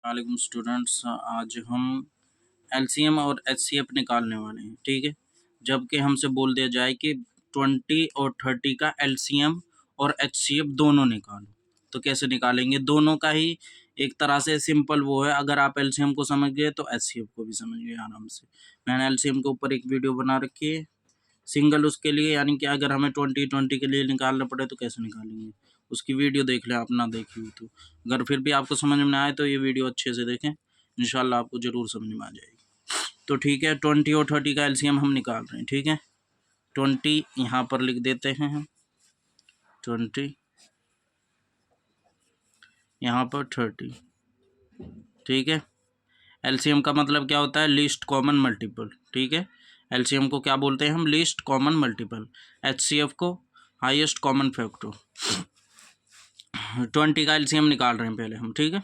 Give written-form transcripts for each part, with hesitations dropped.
वालेकुम स्टूडेंट्स, आज हम एलसीएम और एचसीएफ निकालने वाले हैं। ठीक है, जबकि हमसे बोल दिया जाए कि 20 और 30 का एलसीएम और एचसीएफ दोनों निकालो, तो कैसे निकालेंगे? दोनों का ही एक तरह से सिंपल वो है। अगर आप एलसीएम को समझ गए तो एचसीएफ को भी समझ गए आराम से। मैंने एलसीएम के ऊपर एक वीडियो बना रखी है सिंगल उसके लिए, यानी कि अगर हमें 20 के लिए निकालना पड़े तो कैसे निकालेंगे, उसकी वीडियो देख लें आप ना देखी हुई तो। अगर फिर भी आपको समझ में आए तो ये वीडियो अच्छे से देखें, इंशाल्लाह आपको ज़रूर समझ में आ जाएगी। तो ठीक है, 20 और 30 का एलसीएम हम निकाल रहे हैं। ठीक है, 20 यहाँ पर लिख देते हैं हम, 20 यहाँ पर 30। ठीक है, एलसीएम का मतलब क्या होता है? Least common multiple. ठीक है, एलसीएम को क्या बोलते हैं हम? Least common multiple. एचसीएफ को हाईएस्ट कॉमन फैक्टर। 20 का एलसीएम निकाल रहे हैं पहले हम। ठीक है,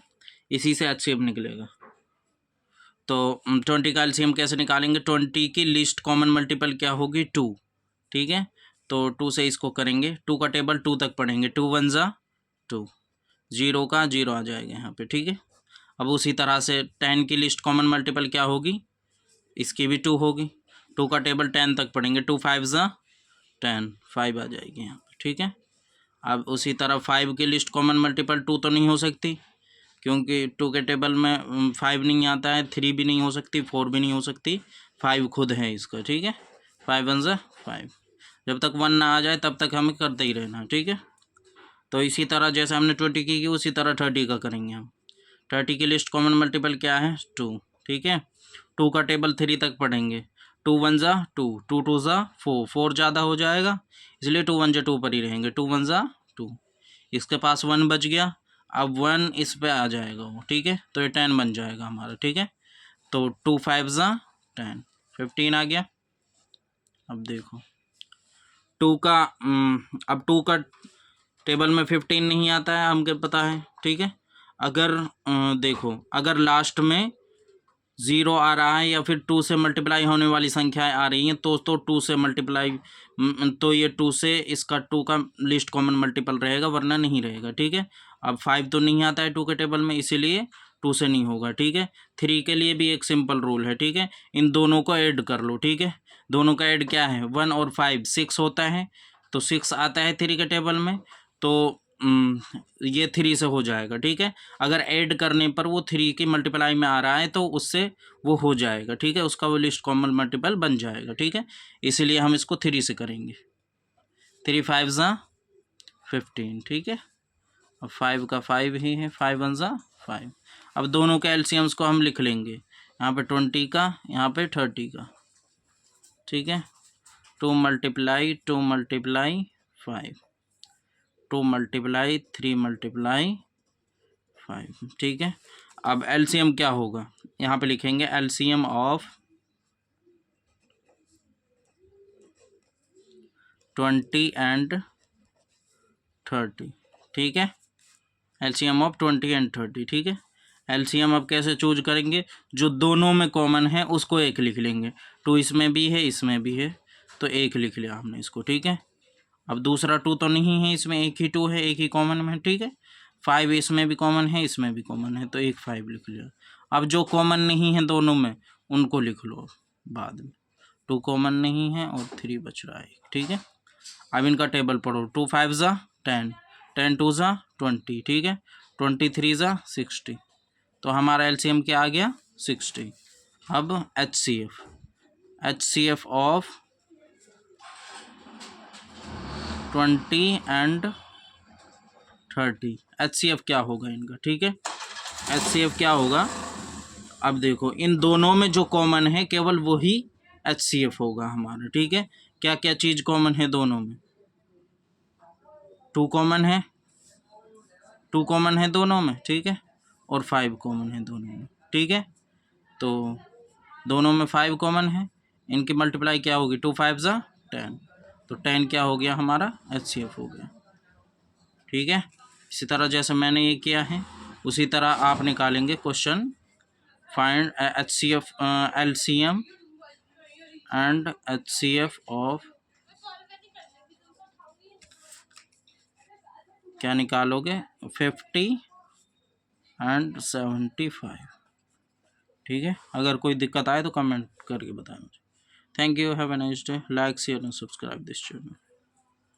इसी से एचसीएफ निकलेगा। तो 20 का एलसीएम कैसे निकालेंगे? 20 की लीस्ट कॉमन मल्टीपल क्या होगी? 2। ठीक है, तो 2 से इसको करेंगे, 2 का टेबल 2 तक पढ़ेंगे। 2 1 ज़ा 2, 0 का 0 आ जाएगा यहाँ पे। ठीक है, अब उसी तरह से 10 की लिस्ट कॉमन मल्टीपल क्या होगी? इसकी भी 2 होगी। 2 का टेबल 10 तक पढ़ेंगे। 2 5 ज़ा 10, 5 आ जाएगी यहाँ पे। ठीक है, अब उसी तरह 5 की लिस्ट कॉमन मल्टीपल 2 तो नहीं हो सकती, क्योंकि 2 के टेबल में 5 नहीं आता है। 3 भी नहीं हो सकती, 4 भी नहीं हो सकती, 5 खुद है इसका। ठीक है, 5 1 ज़ा 5। जब तक 1 ना आ जाए तब तक हमें करते ही रहना। ठीक है, तो इसी तरह जैसे हमने 20 की उसी तरह 30 का करेंगे हम। 30 की लिस्ट कॉमन मल्टीपल क्या है? 2। ठीक है, 2 का टेबल 3 तक पढ़ेंगे। 2 1 ज़ा 2, 2 2 ज़ा 4, 4 ज़्यादा हो जाएगा, इसलिए 2 1 ज़ा 2 पर ही रहेंगे। 2 1 ज़ा 2, इसके पास 1 बच गया। अब 1 इस पे आ जाएगा वो। ठीक है, तो ये 10 बन जाएगा हमारा। ठीक है, तो 2 5 ज़ा 10, 15 आ गया। अब देखो 2 का अब 2 का टेबल में 15 नहीं आता है, हमको पता है। ठीक है, अगर देखो अगर लास्ट में 0 आ रहा है या फिर 2 से मल्टीप्लाई होने वाली संख्याएं आ रही हैं तो 2 से मल्टीप्लाई, तो ये 2 से इसका 2 का लिस्ट कॉमन मल्टीपल रहेगा, वरना नहीं रहेगा। ठीक है, अब 5 तो नहीं आता है 2 के टेबल में, इसीलिए 2 से नहीं होगा। ठीक है, 3 के लिए भी एक सिंपल रूल है। ठीक है, इन दोनों को ऐड कर लो। ठीक है, दोनों का ऐड क्या है? 1 और 5 6 होता है, तो 6 आता है 3 के टेबल में, तो ये 3 से हो जाएगा। ठीक है, अगर ऐड करने पर वो 3 की मल्टीप्लाई में आ रहा है तो उससे वो हो जाएगा। ठीक है, उसका वो लिस्ट कॉमन मल्टीपल बन जाएगा। ठीक है, इसीलिए हम इसको 3 से करेंगे। 3 5 ज़ा 15। ठीक है, अब 5 का 5 ही है, 5 1 ज़ा 5। अब दोनों के एलसीएम्स को हम लिख लेंगे, यहाँ पे 20 का, यहाँ पे 30 का। ठीक है, 2 मल्टीप्लाई 2 मल्टीप्लाई 5, 2 मल्टीप्लाई 3 मल्टीप्लाई 5। ठीक है, अब एलसीएम क्या होगा? यहाँ पे लिखेंगे एलसीएम ऑफ 20 एंड 30। ठीक है, एलसीएम ऑफ 20 एंड 30। ठीक है, एलसीएम अब कैसे चूज करेंगे? जो दोनों में कॉमन है उसको एक लिख लेंगे। 2 इसमें भी है, इसमें भी है, तो एक लिख लिया हमने इसको। ठीक है, अब दूसरा 2 तो नहीं है इसमें, एक ही 2 है, एक ही कॉमन में है। ठीक है, 5 इसमें भी कॉमन है, इसमें भी कॉमन है, तो एक 5 लिख लिया। अब जो कॉमन नहीं है दोनों में उनको लिख लो बाद में। 2 कॉमन नहीं है और 3 बच रहा है। ठीक है, अब इनका टेबल पढ़ो। 2 5 ज़ा 10, 10 2 ज़ा 20। ठीक है, 20 3 ज़ा 60, तो हमारा एलसीएम क्या आ गया? 60। अब एचसीएफ ऑफ 20 एंड 30, एचसीएफ क्या होगा इनका? ठीक है, एचसीएफ क्या होगा? अब देखो इन दोनों में जो कॉमन है केवल वही एचसीएफ होगा हमारा। ठीक है, क्या क्या चीज़ कॉमन है दोनों में? 2 कॉमन है, 2 कॉमन है दोनों में। ठीक है, और 5 कॉमन है दोनों में। ठीक है, तो दोनों में 5 कॉमन है, इनकी मल्टीप्लाई क्या होगी? 2 5 ज़ा 10, तो 10 क्या हो गया हमारा? एचसीएफ हो गया। ठीक है, इसी तरह जैसे मैंने ये किया है उसी तरह आप निकालेंगे question. Find HCF LCM and HCF of, क्या निकालोगे? 50 एंड 75। ठीक है, अगर कोई दिक्कत आए तो कमेंट करके बताएं मुझे। Thank you, have a nice day, like share and subscribe this channel.